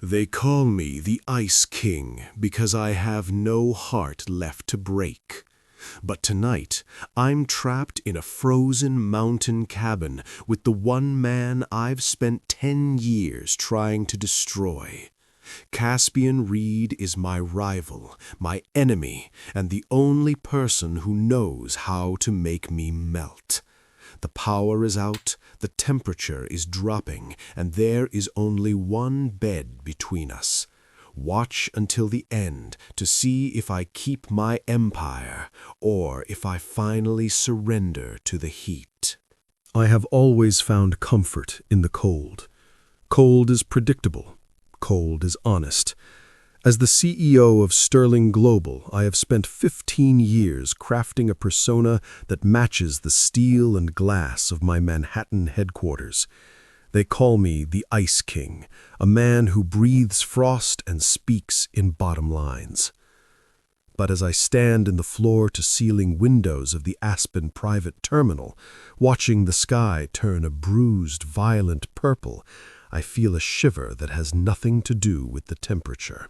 They call me the Ice King because I have no heart left to break. But tonight, I'm trapped in a frozen mountain cabin with the one man I've spent 10 years trying to destroy. Caspian Reed is my rival, my enemy, and the only person who knows how to make me melt. The power is out, the temperature is dropping, and there is only one bed between us. Watch until the end to see if I keep my empire or if I finally surrender to the heat. I have always found comfort in the cold. Cold is predictable. Cold is honest. As the CEO of Sterling Global, I have spent 15 years crafting a persona that matches the steel and glass of my Manhattan headquarters. They call me the Ice King, a man who breathes frost and speaks in bottom lines. But as I stand in the floor-to-ceiling windows of the Aspen private terminal, watching the sky turn a bruised, violent purple, I feel a shiver that has nothing to do with the temperature.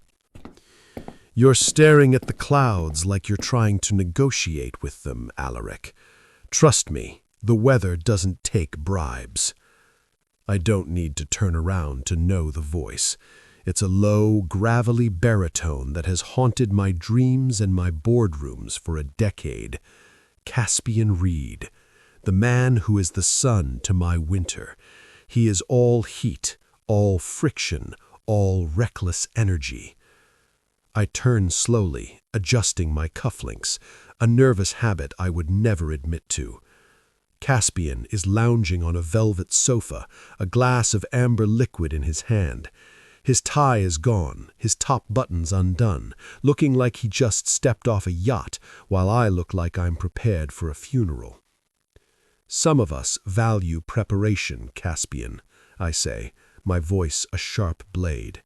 You're staring at the clouds like you're trying to negotiate with them, Alaric. Trust me, the weather doesn't take bribes. I don't need to turn around to know the voice. It's a low, gravelly baritone that has haunted my dreams and my boardrooms for a decade. Caspian Reed, the man who is the sun to my winter. He is all heat, all friction, all reckless energy. I turn slowly, adjusting my cufflinks, a nervous habit I would never admit to. Caspian is lounging on a velvet sofa, a glass of amber liquid in his hand. His tie is gone, his top buttons undone, looking like he just stepped off a yacht, while I look like I'm prepared for a funeral. Some of us value preparation, Caspian, I say, my voice a sharp blade.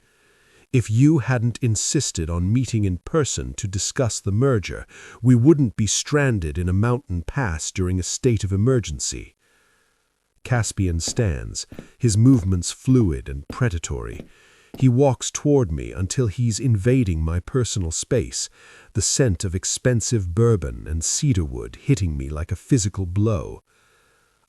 If you hadn't insisted on meeting in person to discuss the merger, we wouldn't be stranded in a mountain pass during a state of emergency. Caspian stands, his movements fluid and predatory. He walks toward me until he's invading my personal space, the scent of expensive bourbon and cedarwood hitting me like a physical blow.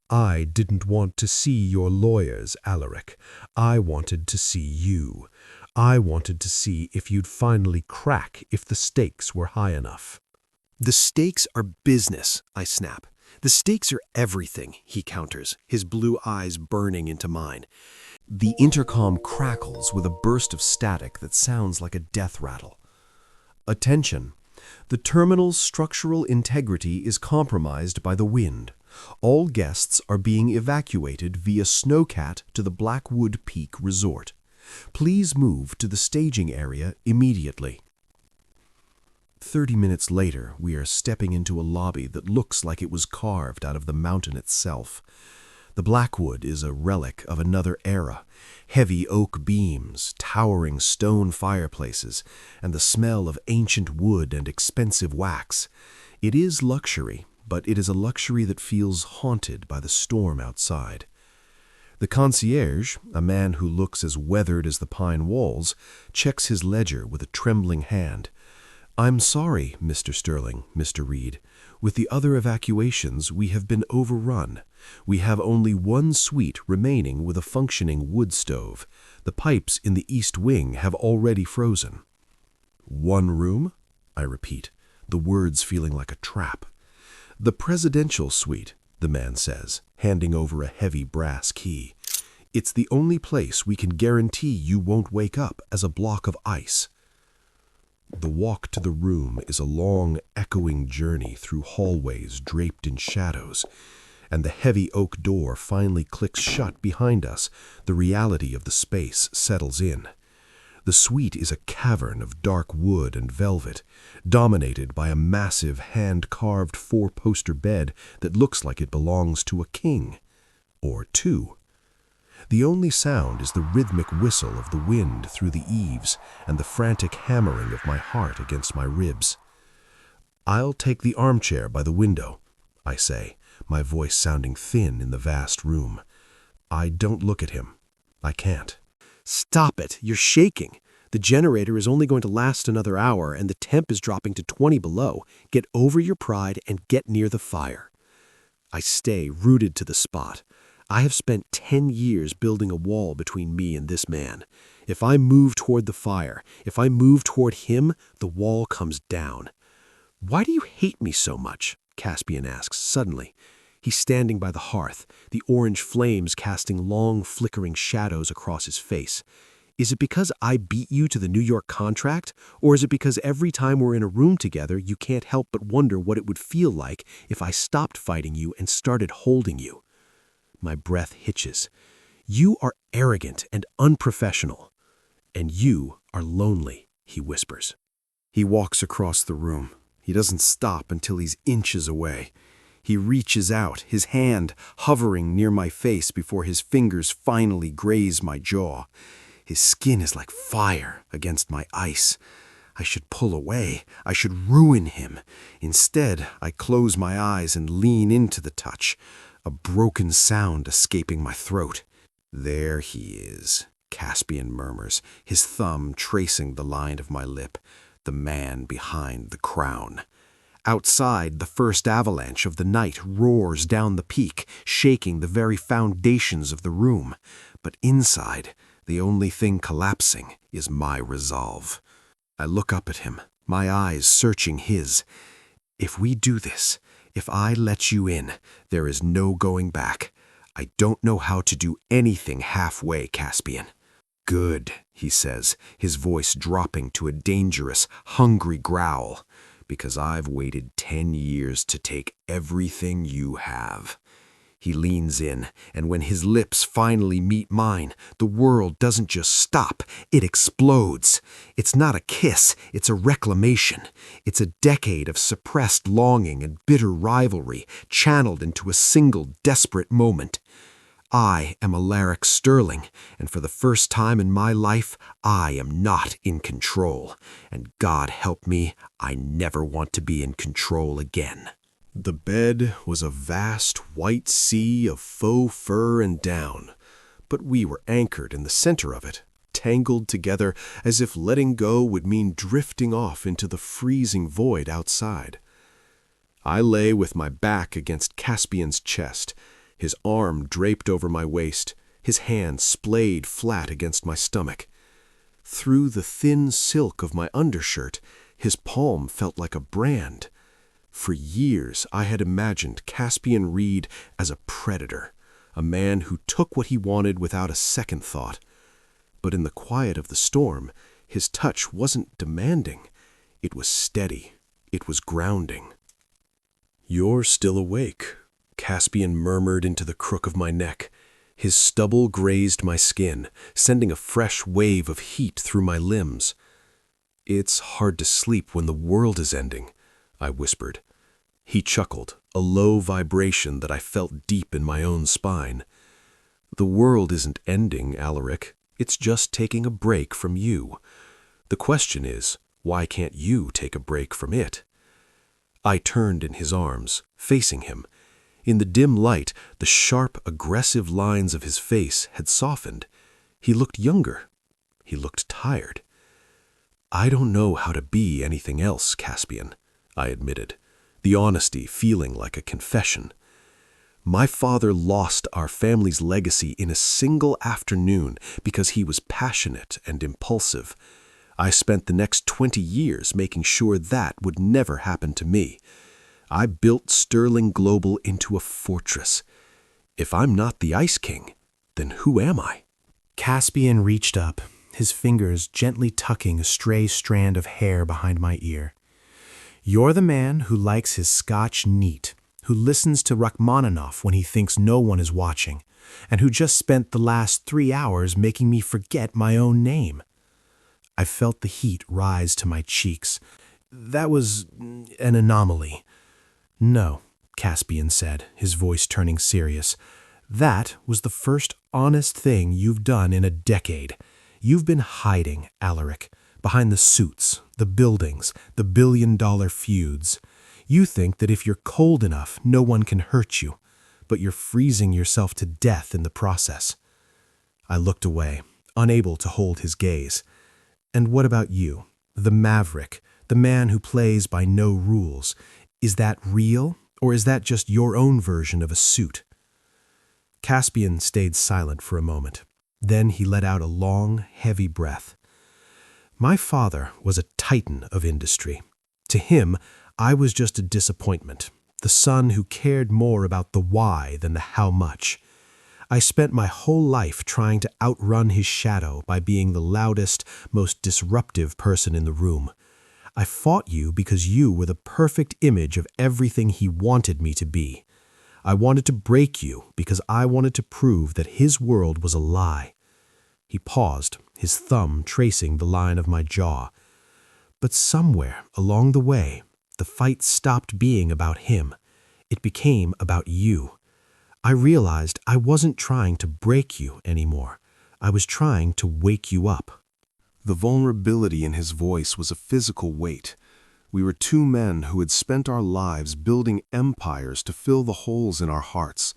I didn't want to see your lawyers, Alaric. I wanted to see you. I wanted to see if you'd finally crack if the stakes were high enough. The stakes are business, I snap. The stakes are everything, he counters, his blue eyes burning into mine. The intercom crackles with a burst of static that sounds like a death rattle. Attention! The terminal's structural integrity is compromised by the wind. All guests are being evacuated via snowcat to the Blackwood Peak Resort. Please move to the staging area immediately. 30 minutes later, we are stepping into a lobby that looks like it was carved out of the mountain itself. The Blackwood is a relic of another era. Heavy oak beams, towering stone fireplaces, and the smell of ancient wood and expensive wax. It is luxury, but it is a luxury that feels haunted by the storm outside. The concierge, a man who looks as weathered as the pine walls, checks his ledger with a trembling hand. "I'm sorry, Mr. Sterling, Mr. Reed. With the other evacuations, we have been overrun. We have only one suite remaining with a functioning wood stove. The pipes in the east wing have already frozen." "One room?" I repeat, the words feeling like a trap. "The presidential suite," the man says, handing over a heavy brass key. "It's the only place we can guarantee you won't wake up as a block of ice." The walk to the room is a long, echoing journey through hallways draped in shadows, and the heavy oak door finally clicks shut behind us. The reality of the space settles in. The suite is a cavern of dark wood and velvet, dominated by a massive hand-carved four-poster bed that looks like it belongs to a king, or two. The only sound is the rhythmic whistle of the wind through the eaves and the frantic hammering of my heart against my ribs. "I'll take the armchair by the window," I say, my voice sounding thin in the vast room. I don't look at him. I can't. Stop it, you're shaking. The generator is only going to last another hour and the temp is dropping to 20 below. Get over your pride and get near the fire. I stay rooted to the spot. I have spent 10 years building a wall between me and this man. If I move toward the fire, if I move toward him, the wall comes down. Why do you hate me so much? Caspian asks suddenly. He's standing by the hearth, the orange flames casting long, flickering shadows across his face. Is it because I beat you to the New York contract? Or is it because every time we're in a room together, you can't help but wonder what it would feel like if I stopped fighting you and started holding you? My breath hitches. You are arrogant and unprofessional. And you are lonely, he whispers. He walks across the room. He doesn't stop until he's inches away. He reaches out, his hand hovering near my face before his fingers finally graze my jaw. His skin is like fire against my ice. I should pull away. I should ruin him. Instead, I close my eyes and lean into the touch, a broken sound escaping my throat. There he is, Caspian murmurs, his thumb tracing the line of my lip, the man behind the crown. Outside, the first avalanche of the night roars down the peak, shaking the very foundations of the room. But inside, the only thing collapsing is my resolve. I look up at him, my eyes searching his. If we do this, if I let you in, there is no going back. I don't know how to do anything halfway, Caspian. Good, he says, his voice dropping to a dangerous, hungry growl. Because I've waited 10 years to take everything you have. He leans in, and when his lips finally meet mine, the world doesn't just stop, it explodes. It's not a kiss, it's a reclamation. It's a decade of suppressed longing and bitter rivalry, channeled into a single desperate moment. I am Alaric Sterling, and for the first time in my life, I am not in control. And God help me, I never want to be in control again. The bed was a vast white sea of faux fur and down, but we were anchored in the center of it, tangled together as if letting go would mean drifting off into the freezing void outside. I lay with my back against Caspian's chest, his arm draped over my waist, his hand splayed flat against my stomach. Through the thin silk of my undershirt, his palm felt like a brand. For years, I had imagined Caspian Reed as a predator, a man who took what he wanted without a second thought. But in the quiet of the storm, his touch wasn't demanding. It was steady. It was grounding. "You're still awake," Caspian murmured into the crook of my neck. His stubble grazed my skin, sending a fresh wave of heat through my limbs. "It's hard to sleep when the world is ending," I whispered. He chuckled, a low vibration that I felt deep in my own spine. "The world isn't ending, Alaric. It's just taking a break from you. The question is, why can't you take a break from it?" I turned in his arms, facing him. In the dim light, the sharp, aggressive lines of his face had softened. He looked younger. He looked tired. "I don't know how to be anything else, Caspian," I admitted, the honesty feeling like a confession. "My father lost our family's legacy in a single afternoon because he was passionate and impulsive. I spent the next 20 years making sure that would never happen to me. I built Sterling Global into a fortress. If I'm not the Ice King, then who am I?" Caspian reached up, his fingers gently tucking a stray strand of hair behind my ear. "You're the man who likes his scotch neat, who listens to Rachmaninoff when he thinks no one is watching, and who just spent the last 3 hours making me forget my own name." I felt the heat rise to my cheeks. "That was an anomaly." "No," Caspian said, his voice turning serious. "That was the first honest thing you've done in a decade. You've been hiding, Alaric, behind the suits, the buildings, the billion-dollar feuds. You think that if you're cold enough, no one can hurt you, but you're freezing yourself to death in the process." I looked away, unable to hold his gaze. "And what about you? The maverick, the man who plays by no rules. Is that real, or is that just your own version of a suit?" Caspian stayed silent for a moment. Then he let out a long, heavy breath. My father was a titan of industry. To him, I was just a disappointment, the son who cared more about the why than the how much. I spent my whole life trying to outrun his shadow by being the loudest, most disruptive person in the room. I fought you because you were the perfect image of everything he wanted me to be. I wanted to break you because I wanted to prove that his world was a lie. He paused, his thumb tracing the line of my jaw. But somewhere along the way, the fight stopped being about him. It became about you. I realized I wasn't trying to break you anymore. I was trying to wake you up. The vulnerability in his voice was a physical weight. We were two men who had spent our lives building empires to fill the holes in our hearts,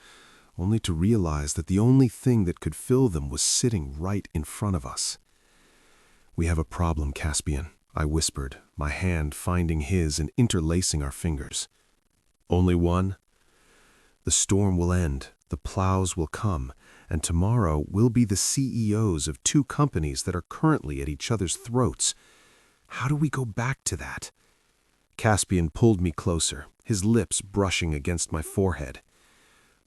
only to realize that the only thing that could fill them was sitting right in front of us. "We have a problem, Caspian," I whispered, my hand finding his and interlacing our fingers. "Only one? The storm will end, the plows will come, and tomorrow we'll be the CEOs of two companies that are currently at each other's throats. How do we go back to that?" Caspian pulled me closer, his lips brushing against my forehead.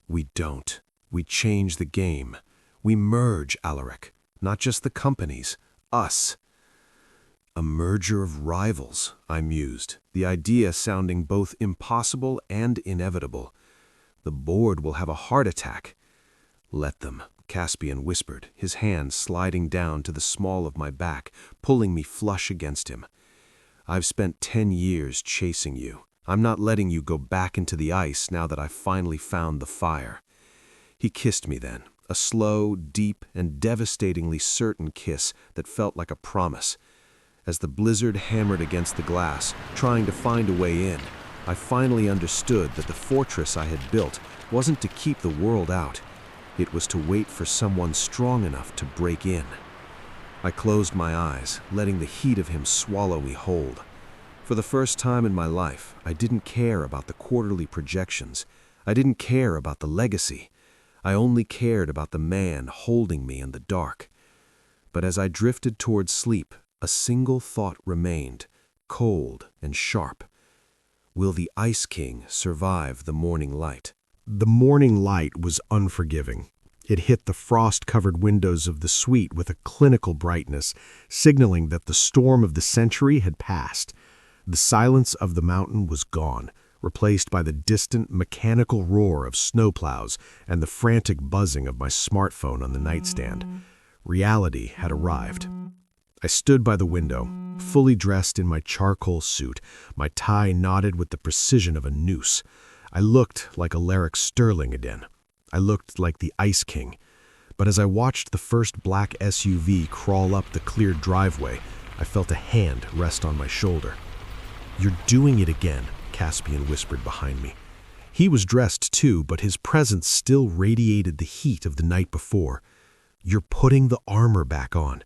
"We don't. We change the game. We merge, Alaric. Not just the companies. Us." "A merger of rivals," I mused, the idea sounding both impossible and inevitable. "The board will have a heart attack." "Let them," Caspian whispered, his hand sliding down to the small of my back, pulling me flush against him. "I've spent 10 years chasing you. I'm not letting you go back into the ice now that I've finally found the fire." He kissed me then, a slow, deep, and devastatingly certain kiss that felt like a promise. As the blizzard hammered against the glass, trying to find a way in, I finally understood that the fortress I had built wasn't to keep the world out. It was to wait for someone strong enough to break in. I closed my eyes, letting the heat of him swallow me whole. For the first time in my life, I didn't care about the quarterly projections. I didn't care about the legacy. I only cared about the man holding me in the dark. But as I drifted towards sleep, a single thought remained, cold and sharp. Will the Ice King survive the morning light? The morning light was unforgiving. It hit the frost-covered windows of the suite with a clinical brightness, signaling that the storm of the century had passed. The silence of the mountain was gone, replaced by the distant mechanical roar of snowplows and the frantic buzzing of my smartphone on the nightstand. Reality had arrived. I stood by the window, fully dressed in my charcoal suit, my tie knotted with the precision of a noose. I looked like Alaric Sterling again. I looked like the Ice King. But as I watched the first black SUV crawl up the cleared driveway, I felt a hand rest on my shoulder. "You're doing it again," Caspian whispered behind me. He was dressed too, but his presence still radiated the heat of the night before. "You're putting the armor back on."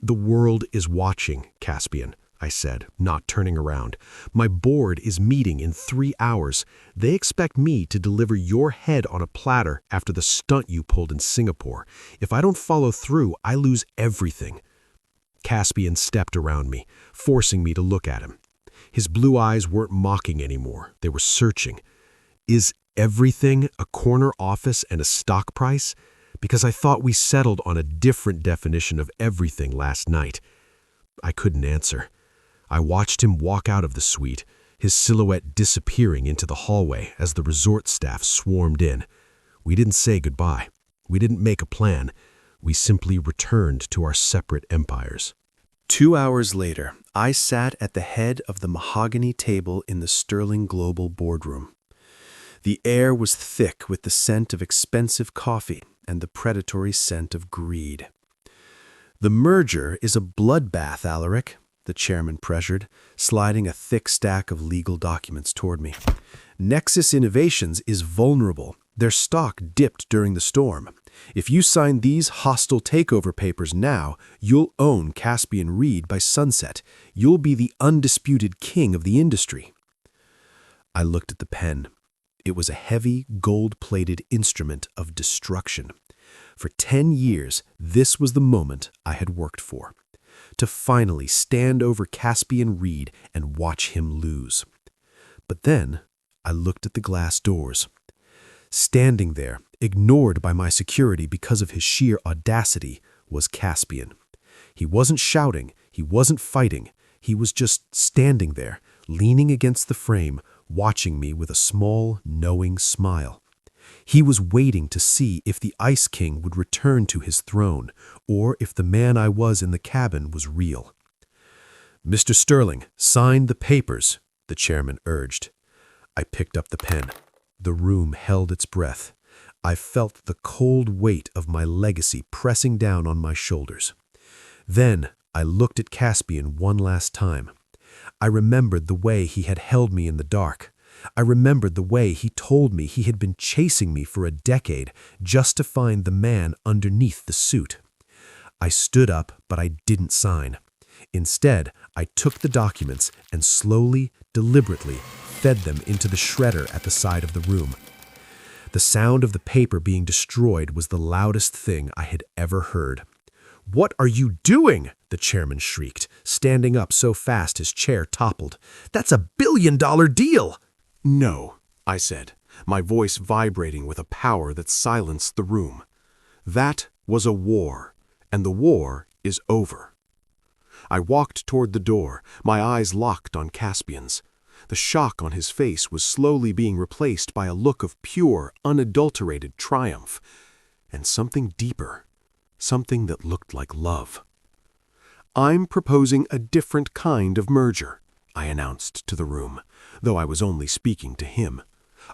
"The world is watching, Caspian," I said, not turning around. "My board is meeting in 3 hours. They expect me to deliver your head on a platter after the stunt you pulled in Singapore. If I don't follow through, I lose everything." Caspian stepped around me, forcing me to look at him. His blue eyes weren't mocking anymore. They were searching. "Is everything a corner office and a stock price? Because I thought we settled on a different definition of everything last night." I couldn't answer. I watched him walk out of the suite, his silhouette disappearing into the hallway as the resort staff swarmed in. We didn't say goodbye. We didn't make a plan. We simply returned to our separate empires. 2 hours later, I sat at the head of the mahogany table in the Sterling Global boardroom. The air was thick with the scent of expensive coffee and the predatory scent of greed. "The merger is a bloodbath, Alaric," the chairman pressured, sliding a thick stack of legal documents toward me. "Nexus Innovations is vulnerable. Their stock dipped during the storm. If you sign these hostile takeover papers now, you'll own Caspian Reed by sunset. You'll be the undisputed king of the industry." I looked at the pen. It was a heavy, gold-plated instrument of destruction. For 10 years, this was the moment I had worked for. To finally stand over Caspian Reed and watch him lose. But then, I looked at the glass doors. Standing there, ignored by my security because of his sheer audacity, was Caspian. He wasn't shouting, he wasn't fighting, he was just standing there, leaning against the frame, watching me with a small, knowing smile. He was waiting to see if the Ice King would return to his throne, or if the man I was in the cabin was real. "Mr. Sterling, sign the papers," the chairman urged. I picked up the pen. The room held its breath. I felt the cold weight of my legacy pressing down on my shoulders. Then I looked at Caspian one last time. I remembered the way he had held me in the dark. I remembered the way he told me he had been chasing me for a decade just to find the man underneath the suit. I stood up, but I didn't sign. Instead, I took the documents and slowly, deliberately, fed them into the shredder at the side of the room. The sound of the paper being destroyed was the loudest thing I had ever heard. "What are you doing?" the chairman shrieked, standing up so fast his chair toppled. "That's $1 billion deal!" "No," I said, my voice vibrating with a power that silenced the room. "That was a war, and the war is over." I walked toward the door, my eyes locked on Caspian's. The shock on his face was slowly being replaced by a look of pure, unadulterated triumph, and something deeper, something that looked like love. "I'm proposing a different kind of merger," I announced to the room, though I was only speaking to him.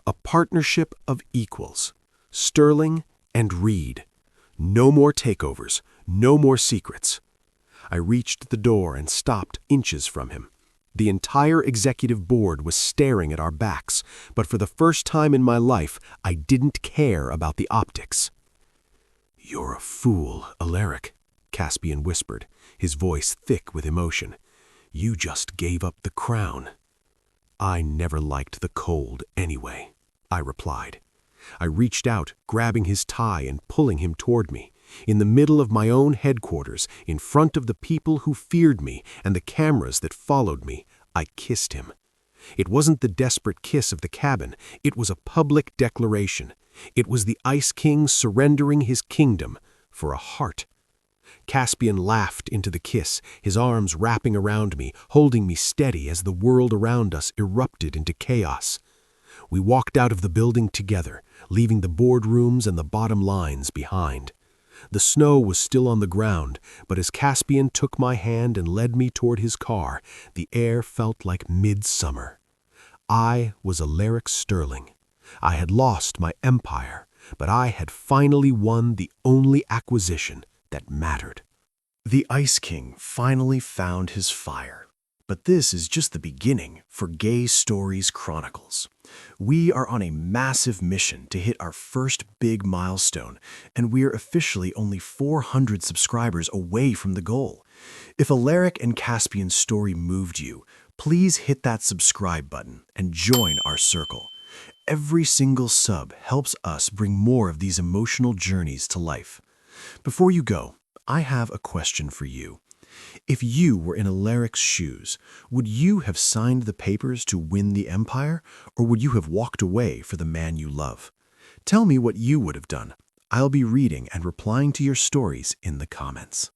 "A partnership of equals, Sterling and Reed. No more takeovers, no more secrets." I reached the door and stopped inches from him. The entire executive board was staring at our backs, but for the first time in my life, I didn't care about the optics. "You're a fool, Alaric," Caspian whispered, his voice thick with emotion. "You just gave up the crown." "I never liked the cold anyway," I replied. I reached out, grabbing his tie and pulling him toward me. In the middle of my own headquarters, in front of the people who feared me and the cameras that followed me, I kissed him. It wasn't the desperate kiss of the cabin, it was a public declaration. It was the Ice King surrendering his kingdom for a heart. Caspian laughed into the kiss, his arms wrapping around me, holding me steady as the world around us erupted into chaos. We walked out of the building together, leaving the boardrooms and the bottom lines behind. The snow was still on the ground, but as Caspian took my hand and led me toward his car, the air felt like midsummer. I was Alaric Sterling. I had lost my empire, but I had finally won the only acquisition that mattered. The Ice King finally found his fire. But this is just the beginning for Gay Stories Chronicles. We are on a massive mission to hit our first big milestone, and we are officially only 400 subscribers away from the goal. If Alaric and Caspian's story moved you, please hit that subscribe button and join our circle. Every single sub helps us bring more of these emotional journeys to life. Before you go, I have a question for you. If you were in Alaric's shoes, would you have signed the papers to win the empire, or would you have walked away for the man you love? Tell me what you would have done. I'll be reading and replying to your stories in the comments.